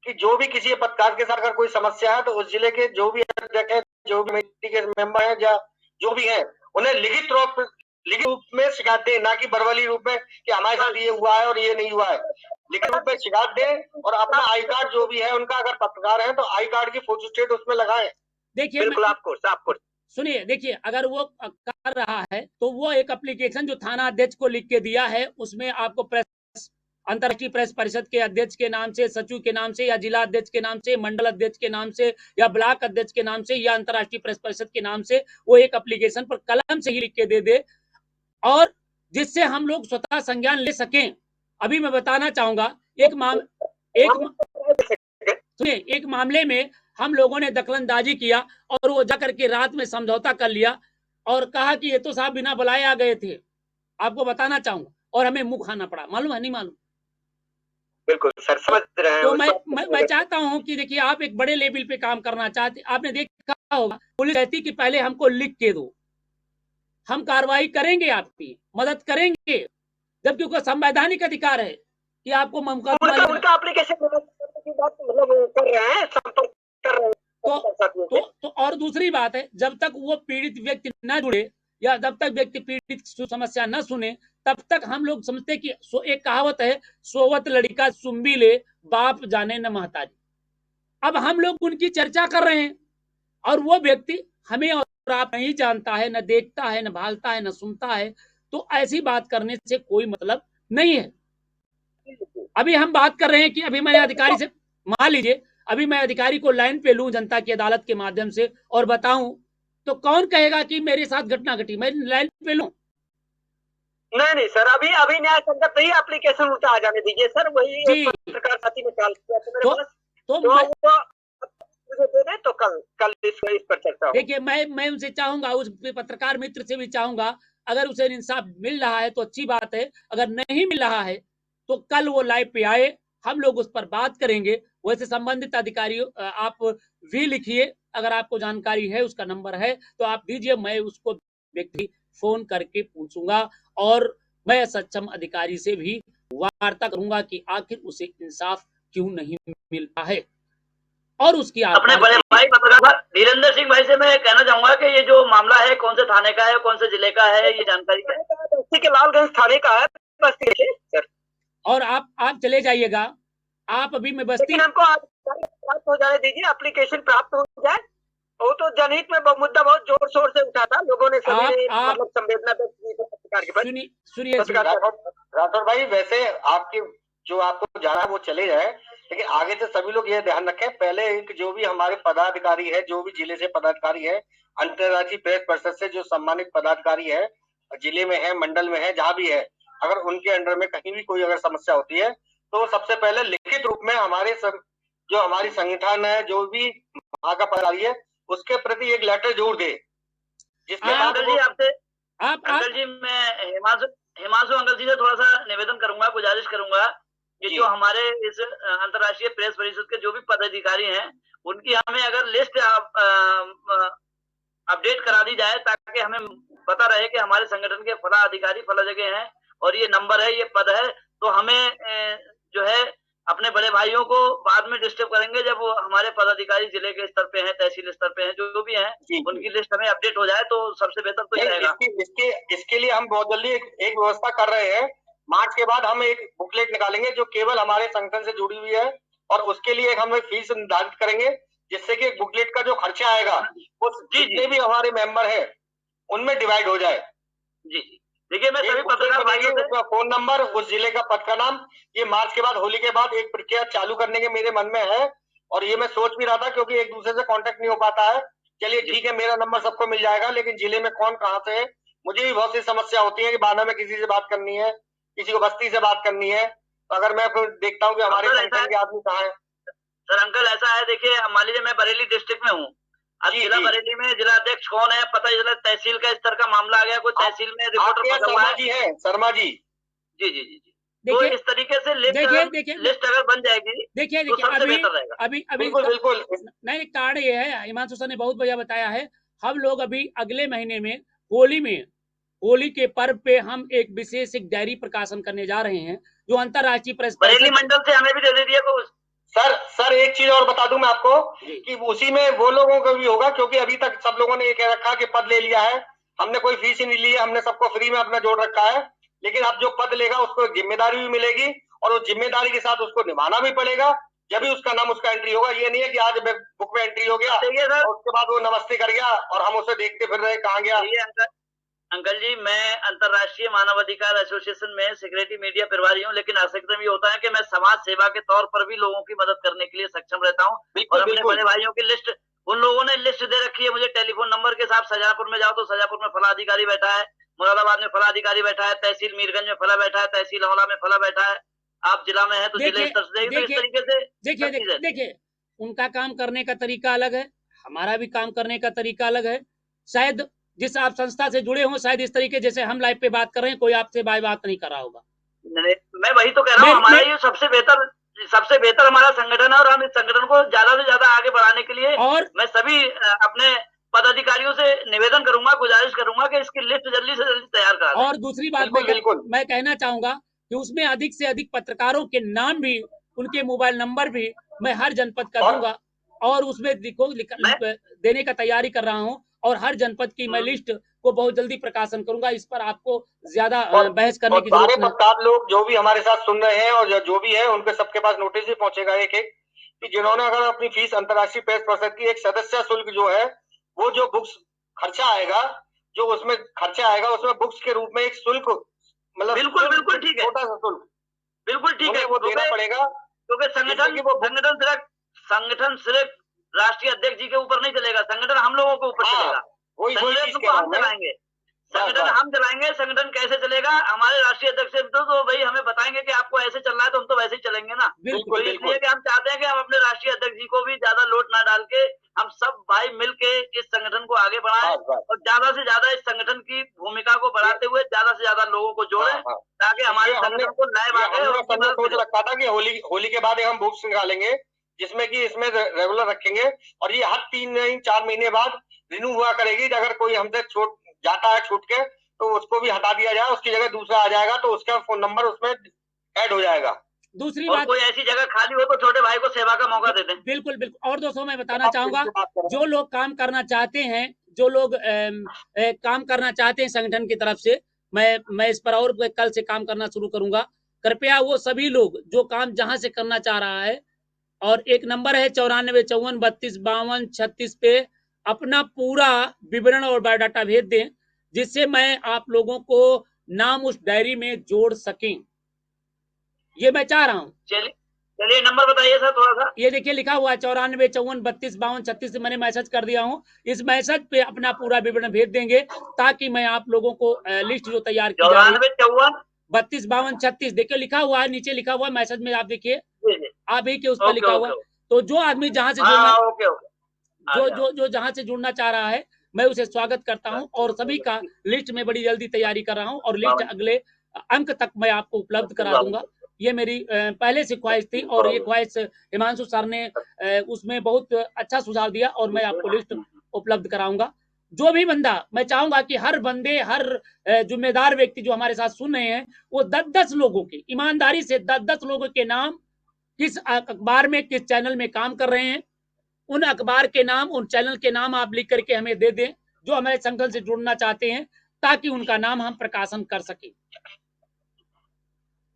कि जो भी किसी पत्रकार के साथ अगर कोई समस्या है तो उस जिले के जो भी अध्यक्ष है, जो भी कमेटी के मेंबर है या जो भी है, उन्हें लिखित रूप में शिकायत दें, ना कि वर्बली रूप में कि हमारे साथ ये हुआ है और ये नहीं हुआ है। लिखित रूप में शिकायत दें और अपना आई कार्ड जो भी है उनका, अगर पत्रकार है तो आई कार्ड की फोटो स्टेट उसमें लगाएं। देखिए बिल्कुल आपको सुनिए, देखिए अगर वो कर रहा है तो वो एक एप्लीकेशन जो थाना अध्यक्ष को लिख के दिया है, उसमें आपको प्रेस, अंतर्राष्ट्रीय प्रेस परिषद के अध्यक्ष के नाम से, सचिव के नाम से, या जिला अध्यक्ष के नाम से, मंडल अध्यक्ष के नाम से, या ब्लॉक अध्यक्ष के नाम से, या अंतर्राष्ट्रीय प्रेस परिषद के नाम से वो एक एप्लीकेशन पर कलम से ही लिख के दे दे, और जिससे हम लोग स्वतः संज्ञान ले सकें। अभी मैं बताना चाहूंगा एक मामले में हम लोगों ने दखलंदाजी किया और वो जाकर के रात में समझौता कर लिया और कहा कि ये तो साहब बिना बुलाए आ गए थे। आपको बताना चाहूंगा, और हमें मुंह खाना पड़ा, मालूम है नहीं मालूम? बिल्कुल सर, समझ रहे हैं। तो मैं चाहता हूं कि देखिए आप एक बड़े लेवल पे काम करना चाहते, आपने देखा होगा पुलिस कहती कि पहले हमको लिख के दो, हम कार्रवाई करेंगे, आपकी मदद करेंगे, जबकि उसका संवैधानिक अधिकार है कि आपको उनका एप्लीकेशन की बात मतलब कर रहे हैं, संपर्क कर रहे हैं। तो और दूसरी बात है, जब तक वो पीड़ित व्यक्ति न जुड़े या जब तक व्यक्ति पीड़ित समस्या न सुने, तब तक हम लोग समझते कि एक कहावत है, सोवत लड़का सुम्बी ले, बाप जाने न महतारी। अब हम लोग उनकी चर्चा कर रहे हैं और वो व्यक्ति हमें और आप नहीं जानता है, न देखता है, न भालता है, न सुनता है, तो ऐसी बात करने से कोई मतलब नहीं है। अभी हम बात कर रहे हैं कि अभी मैंने अधिकारी से, मान लीजिए अभी मैं अधिकारी को लाइन पे लूं जनता की अदालत के माध्यम से और बताऊं, तो कौन कहेगा कि मेरे साथ घटना घटी? मैं लाइन पे लूं, नहीं सर, अभी अभी न्याय संगत नहीं, एप्लीकेशन उल्टा आ जाने दीजिए सर। वही जी। पत्रकार साथी ने कॉल किया तो मेरे पास, तो वो मुझे दे दे तो कल इस पर चर्चा हो। देखिए, मैं उनसे चाहूंगा, उस पत्रकार मित्र से भी चाहूंगा, अगर उसे इंसाफ मिल रहा है तो अच्छी बात है, अगर नहीं मिल रहा है तो कल वो लाइव पे आए, हम लोग उस पर बात करेंगे। वैसे संबंधित अधिकारी आप भी लिखिए, अगर आपको जानकारी है, उसका नंबर है तो आप दीजिए, मैं उसको व्यक्ति फोन करके पूछूंगा और मैं सक्षम अधिकारी से भी वार्ता करूंगा कि आखिर उसे इंसाफ क्यों नहीं मिलता है और उसकी अपने बड़े भाई पत्रकार धीरेन्द्र सिंह भाई से मैं कहना चाहूंगा कि ये जो मामला है कौन से थाने का है, कौन से जिले का है, ये जानकारी है? बस्ती के लालगंज थाने का है, बस्ती के सर। और आप चले जाइएगा, आप अभी मैं बस्ती, लेकिन हमको आज प्राप्त हो जाने दीजिए, एप्लीकेशन प्राप्त हो जाए। वो तो जनहित में मुद्दा बहुत जोर शोर से उठा था, लोगों ने सभी ने मतलब संवेदना व्यक्त की पत्रकार के प्रति। सुनिए राठौर भाई, वैसे आपकी जो आपको जाना है वो चले जाए, लेकिन आगे से सभी लोग ये ध्यान रखें, पहले एक जो भी हमारे पदाधिकारी है, जो भी जिले से पदाधिकारी है, अंतर्राज्यीय प्रेस परिषद से जो सम्मानित पदाधिकारी है, जिले में है, मंडल में है, जहाँ भी है, अगर उनके अंडर में कहीं भी कोई अगर समस्या होती है तो सबसे पहले लिखित रूप में जो हमारी संगठन है, जो भी वहाँ का पदाधिकारी है, उसके प्रति एक लेटर जरूर दे, जिसके बाद अंकल जी आपसे अंकल जी मैं हिमांशु अंकल जी से थोड़ा सा निवेदन करूंगा, गुजारिश करूंगा कि जो हमारे इस अंतर्राष्ट्रीय प्रेस परिषद के जो भी पदाधिकारी हैं, उनकी हमें अगर लिस्ट अपडेट करा दी जाए, ताकि हमें पता रहे कि हमारे संगठन के फला अधिकारी फला जगह हैं और ये नंबर है, ये पद है, तो हमें जो है अपने बड़े भाइयों को बाद में डिस्टर्ब करेंगे जब वो हमारे पदाधिकारी जिले के स्तर पे हैं, तहसील स्तर पे हैं, जो भी हैं, उनकी लिस्ट हमें अपडेट हो जाए तो सबसे बेहतर तो ये रहेगा। इसके लिए हम बहुत जल्दी एक व्यवस्था कर रहे हैं। मार्च के बाद हम एक बुकलेट निकालेंगे जो केवल हमारे संगठन से जुड़ी हुई है, और उसके लिए एक हम फीस निर्धारित करेंगे, जिससे कि एक बुकलेट का जो खर्चा आएगा वो जितने भी हमारे मेंबर है उनमें डिवाइड हो जाए। जी देखिए, मैं सभी पत्रकार भाइयों से उसका फोन नंबर, उस जिले का पद का नाम, ये मार्च के बाद, होली के बाद एक प्रक्रिया चालू करने के मेरे मन में है, और ये मैं सोच भी रहा था, क्योंकि एक दूसरे से कांटेक्ट नहीं हो पाता है। चलिए ठीक है, मेरा नंबर सबको मिल जाएगा, लेकिन जिले में कौन कहाँ से है, मुझे भी बहुत सी समस्या होती है कि बाना में किसी से बात करनी है, किसी को बस्ती से बात करनी है, तो अगर मैं फिर देखता हूँ कि हमारे संगठन के आदमी कहाँ है। सर अंकल ऐसा है, देखिए मान लीजिए मैं बरेली डिस्ट्रिक्ट में हूँ, अब जिला बरेली में जिला अध्यक्ष कौन है पता चला, तहसील का स्तर का मामला आ गया, कोई तहसील में रिपोर्टर शर्मा जी है, शर्मा जी। जी तो इस तरीके से लिस्ट अगर बन जाएगी, देखिए तो सबसे बेहतर रहेगा। अभी बिल्कुल नहीं, कार्ड ये है, हिमांशु सर ने बहुत बढ़िया बताया है। हम लोग अभी अगले महीने में होली के पर्व पे हम एक विशेष एक डायरी प्रकाशन करने जा रहे हैं, जो अंतर्राष्ट्रीय प्रेस बरेली मंडल से हमें भी दे दीजिए को। सर एक चीज और बता दूं मैं आपको कि उसी में वो लोगों का भी होगा, क्योंकि अभी तक सब लोगों ने ये कह रखा कि पद ले लिया है, हमने कोई फीस ही नहीं ली है, हमने सबको फ्री में अपना जोड़ रखा है, लेकिन अब जो पद लेगा उसको एक जिम्मेदारी भी मिलेगी, और उस जिम्मेदारी के साथ उसको निभाना भी पड़ेगा, जब भी उसका नाम उसका एंट्री होगा। ये नहीं है कि आज बुक में एंट्री हो गया और उसके बाद वो नमस्ते कर गया और हम उसे देखते फिर रहे कहाँ गया। अंकल जी, मैं अंतर्राष्ट्रीय मानवाधिकार एसोसिएशन में सेक्रेटरी मीडिया प्रभारी हूँ, लेकिन आवश्यकता ये होता है कि मैं समाज सेवा के तौर पर भी लोगों की मदद करने के लिए सक्षम रहता हूँ। और अपने बड़े भाइयों की लिस्ट, उन लोगों ने लिस्ट दे रखी है मुझे टेलीफोन नंबर के साथ। शाहजहांपुर में जाओ तो शाहजहांपुर में फला अधिकारी बैठा है, मुरादाबाद में फला अधिकारी बैठा है, तहसील मीरगंज में फला बैठा है, तहसील अमला में फला बैठा है, आप जिला में है तो जिले स्तर से इस तरीके से देखिए उनका काम करने का तरीका अलग है, हमारा भी काम करने का तरीका अलग है। शायद जिस आप संस्था से जुड़े हों, शायद इस तरीके जैसे हम लाइव पे बात कर रहे हैं, कोई आपसे बात नहीं कर रहा होगा। मैं वही तो कह रहा हूँ, हमारा ये सबसे बेहतर हमारा संगठन है, और हम इस संगठन को ज्यादा से ज्यादा आगे बढ़ाने के लिए और मैं सभी अपने पदाधिकारियों से निवेदन करूंगा, गुजारिश करूंगा कि इसकी लिस्ट जल्दी से जल्दी तैयार करा दें। और दूसरी बात मैं कहना चाहूंगा कि उसमें अधिक से अधिक पत्रकारों के नाम भी, उनके मोबाइल नंबर भी मैं हर जनपद का दूंगा, और उसमें देने का तैयारी कर रहा हूँ, और हर जनपद की मैं लिस्ट को बहुत जल्दी प्रकाशन करूंगा। इस पर आपको ज्यादा बहस करने की जरूरत नहीं। पत्रकार लोग जो भी हमारे साथ सुन रहे हैं और जो भी है, उनके सबके पास नोटिस भी पहुंचेगा एक कि जिन्होंने अगर अपनी फीस अंतर्राष्ट्रीय प्रेस परिषद की एक सदस्य शुल्क जो है, वो जो बुक्स खर्चा आएगा, जो उसमें खर्चा आएगा, उसमें बुक्स के रूप में एक शुल्क, मतलब बिल्कुल ठीक है, छोटा सा शुल्क बिल्कुल ठीक है, वो देना पड़ेगा, क्योंकि संगठन सिर्फ राष्ट्रीय अध्यक्ष जी के ऊपर नहीं चलेगा, संगठन हम लोगों के ऊपर चलेगा। संगठन को हम चलाएंगे, संगठन हम हम चलाएंगे, संगठन कैसे चलेगा। हमारे राष्ट्रीय अध्यक्ष तो भाई हमें बताएंगे कि आपको ऐसे चलना है, तो हम तो वैसे ही चलेंगे ना। बिल्कुल तो इसलिए कि हम चाहते हैं कि हम अपने राष्ट्रीय अध्यक्ष जी को भी ज्यादा लोड ना डाल के हम सब भाई मिलके इस संगठन को आगे बढ़ाएं और ज्यादा से ज्यादा इस संगठन की भूमिका को बढ़ाते हुए ज्यादा से ज्यादा लोगों को जोड़ें, ताकि हमारे संगठन को नए बातें और उनकी मदद सोच मिले। रखा था कि होली के बाद हम बुक्स निकालेंगे जिसमें कि इसमें रेगुलर रखेंगे और ये हर 3-4 महीने बाद रिन्यू हुआ करेगी। अगर कोई हमसे छूट जाता है छूट के तो उसको भी हटा दिया जाए, उसकी जगह दूसरा आ जाएगा तो उसका फोन नंबर उसमें ऐड हो जाएगा। दूसरी और बात, कोई ऐसी जगह खाली हो तो छोटे भाई को सेवा का मौका दे दें। बिल्कुल बिल्कुल। और दोस्तों मैं बताना चाहूंगा, जो लोग काम करना चाहते हैं, जो लोग काम करना चाहते हैं संगठन की तरफ से, मैं इस पर और कल से काम करना शुरू करूंगा। कृपया वो सभी लोग जो काम जहां से करना चाह रहा है, और एक नंबर है 9454325236 पे अपना पूरा विवरण और बायोडाटा भेज दें, जिससे मैं आप लोगों को नाम उस डायरी में जोड़ सकें। ये मैं चाह रहा हूँ। चलिए नंबर बताइए सर थोड़ा सा। ये देखिए लिखा हुआ है 9454325236 से मैंने मैसेज कर दिया हूँ। इस मैसेज पे अपना पूरा विवरण भेज देंगे, ताकि मैं आप लोगों को लिस्ट जो तैयार की जा रही है 9454 325236 देखिए लिखा हुआ है, नीचे लिखा हुआ है मैसेज में, आप देखिए आप ही के उस पर ओके, लिखा हुआ है। ओके। तो जो आदमी जहां से हाँ जुड़ना, ओके ओके आ जो गया। जो जो जहां से जुड़ना चाह रहा है, मैं उसे स्वागत करता हूं और सभी का लिस्ट में बड़ी जल्दी तैयारी कर रहा हूं और लिस्ट अगले अंक तक मैं आपको उपलब्ध करा दूंगा। ये मेरी पहले से ख्वाहिश थी और ये ख्वाहिश हिमांशु सर ने उसमें बहुत अच्छा सुझाव दिया और मैं आपको लिस्ट उपलब्ध कराऊंगा। जो भी बंदा, मैं चाहूंगा कि हर बंदे, हर जिम्मेदार व्यक्ति जो हमारे साथ सुन रहे हैं, वो 10-10 लोगों के, ईमानदारी से 10-10 लोगों के नाम किस अखबार में, किस चैनल में काम कर रहे हैं, उन अखबार के नाम, उन चैनल के नाम आप लिख करके हमें दे दें, जो हमारे संगठन से जुड़ना चाहते हैं, ताकि उनका नाम हम प्रकाशन कर सकें।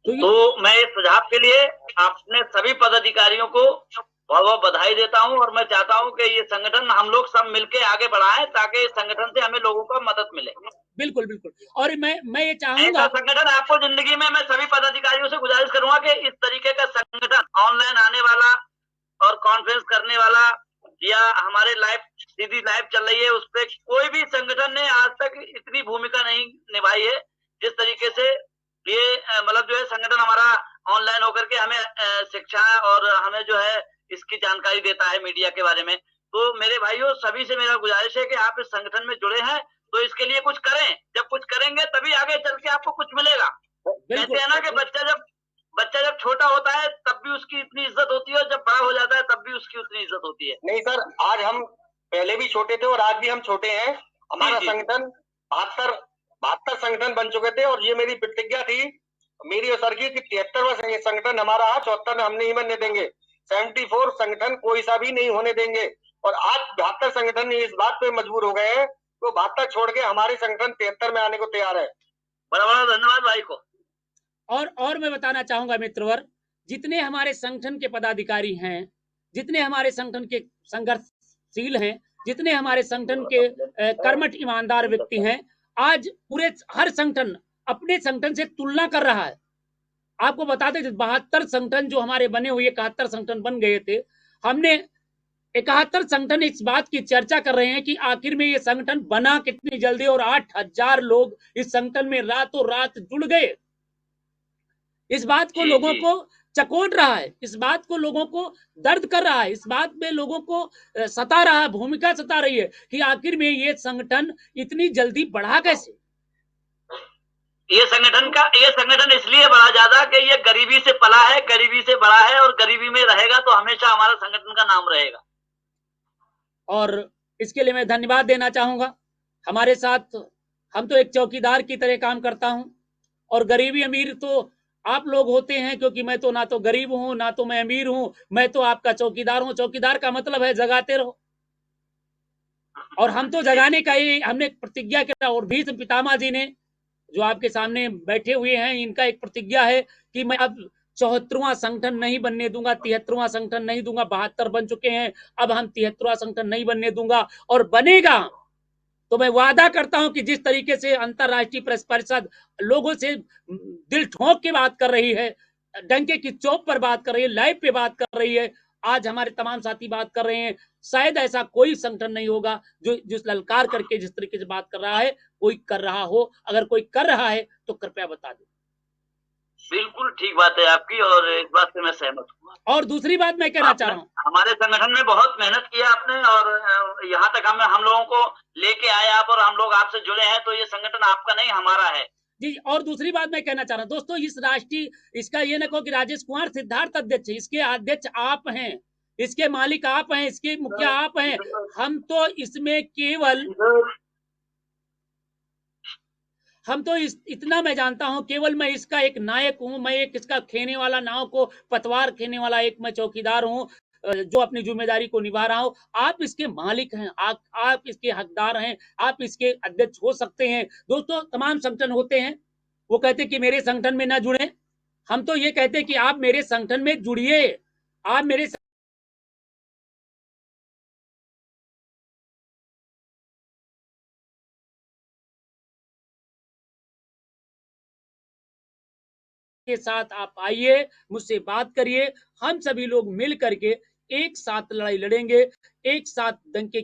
तो मैं इस सुझाव के लिए अपने सभी पदाधिकारियों को बहुत बहुत बधाई देता हूं और मैं चाहता हूं कि ये संगठन हम लोग सब मिलके आगे बढ़ाएं, ताकि इस संगठन से हमें लोगों को मदद मिले। बिल्कुल बिल्कुल। और मैं ये चाहूंगा, ऐसा संगठन आपको जिंदगी में, मैं सभी पदाधिकारियों से गुजारिश करूंगा कि इस तरीके का संगठन ऑनलाइन आने वाला और कॉन्फ्रेंस करने वाला, या हमारे लाइव सीधी लाइव चल रही है उस पर कोई भी संगठन ने आज तक इतनी भूमिका नहीं निभाई है जिस तरीके से ये मतलब जो है संगठन हमारा ऑनलाइन होकर के हमें शिक्षा और हमें जो है इसकी जानकारी देता है मीडिया के बारे में। तो मेरे भाइयों सभी से मेरा गुजारिश है कि आप इस संगठन में जुड़े हैं तो इसके लिए कुछ करें। जब कुछ करेंगे तभी आगे चल के आपको कुछ मिलेगा। कहते हैं ना कि बच्चा जब छोटा होता है तब भी उसकी इतनी इज्जत होती है और जब बड़ा हो जाता है तब भी उसकी उतनी इज्जत होती है। नहीं सर, आज हम पहले भी छोटे थे और आज भी हम छोटे हैं। हमारा संगठन 72 संगठन बन चुके थे और ये मेरी प्रतिज्ञा थी मेरी और सर की कि 73वां संगठन हमारा, 74 में हम नहीं बनने देंगे। 74 संगठन कोई सा भी नहीं होने देंगे। और आज 72 संगठन इस बात पे मजबूर हो गए हैं तो 72 छोड़ के हमारे संगठन 73 में आने को तैयार है। बड़ा बड़ा धन्यवाद भाई को। और मैं बताना चाहूंगा मित्रवर, जितने हमारे संगठन के पदाधिकारी हैं, जितने हमारे संगठन के संघर्षशील हैं, जितने हमारे संगठन के कर्मठ ईमानदार व्यक्ति हैं, आज पूरे हर संगठन अपने संगठन से तुलना कर रहा है। आपको बताते थे 72 संगठन जो हमारे बने हुए, 71 संगठन बन गए थे, हमने 71 संगठन इस बात की चर्चा कर रहे हैं कि आखिर में ये संगठन बना कितनी जल्दी, और 8000 लोग इस संगठन में रातों रात जुड़ गए। इस बात को लोगों को चकोट रहा है, इस बात को लोगों को दर्द कर रहा है, इस बात में लोगों को सता रहा है, भूमिका सता रही है कि आखिर में ये संगठन इतनी जल्दी बढ़ा कैसे। ये संगठन इसलिए बढ़ा ज्यादा कि ये गरीबी से पला है, गरीबी से बड़ा है और गरीबी में रहेगा तो हमेशा हमारा संगठन का नाम रहेगा। और इसके लिए मैं धन्यवाद देना चाहूंगा। हमारे साथ हम तो एक चौकीदार की तरह काम करता हूं, और गरीबी अमीर तो आप लोग होते हैं, क्योंकि मैं तो ना तो गरीब हूं ना तो मैं अमीर हूं, मैं तो आपका चौकीदार हूं। चौकीदार का मतलब है जगाते रहो, और हम तो जगाने का ही हमने प्रतिज्ञा किया। और भीष्म पितामह जी ने, जो आपके सामने बैठे हुए हैं, इनका एक प्रतिज्ञा है कि मैं अब 74वां संगठन नहीं बनने दूंगा, 73वां संगठन नहीं दूंगा। 72 बन चुके हैं, अब हम 73वां संगठन नहीं बनने दूंगा। और बनेगा तो मैं वादा करता हूं कि जिस तरीके से अंतरराष्ट्रीय प्रेस परिषद लोगों से दिल ठोक के बात कर रही है, डंके की चौक पर बात कर रही है, लाइव पे बात कर रही है, आज हमारे तमाम साथी बात कर रहे हैं, शायद ऐसा कोई संगठन नहीं होगा जो जिस ललकार करके जिस तरीके से बात कर रहा है, कोई कर रहा हो, अगर कोई कर रहा है तो कृपया बता दो। बिल्कुल ठीक बात है आपकी और इस बात से मैं सहमत हूँ। और दूसरी बात मैं कहना चाह रहा हूँ, हमारे संगठन में बहुत मेहनत किया आपने और यहाँ तक हम लोगों को लेके आए आप और हम लोग आपसे जुड़े हैं, तो ये संगठन आपका नहीं हमारा है जी। और दूसरी बात मैं कहना चाह रहा हूँ दोस्तों, इस राष्ट्रीय, इसका ये न कहो कि राजेश कुमार सिद्धार्थ अध्यक्ष है, इसके अध्यक्ष आप हैं, इसके मालिक आप हैं, इसके मुखिया आप हैं। हम तो इसमें केवल इतना मैं जानता हूं, केवल मैं इसका एक नायक हूं, मैं एक इसका खेने वाला, नाव को पतवार खेने वाला एक मैं चौकीदार हूं जो अपनी जिम्मेदारी को निभा रहा हूं। आप इसके मालिक हैं, आप इसके हकदार हैं, आप इसके अध्यक्ष हो सकते हैं। दोस्तों, तमाम संगठन होते हैं, वो कहते कि मेरे संगठन में ना जुड़े। हम तो ये कहते कि आप मेरे संगठन में जुड़िए, आप मेरे के साथ आप आइए, मुझसे बात करिए, हम सभी लोग मिल करके एक साथ लड़ाई लड़ेंगे, एक साथ डंके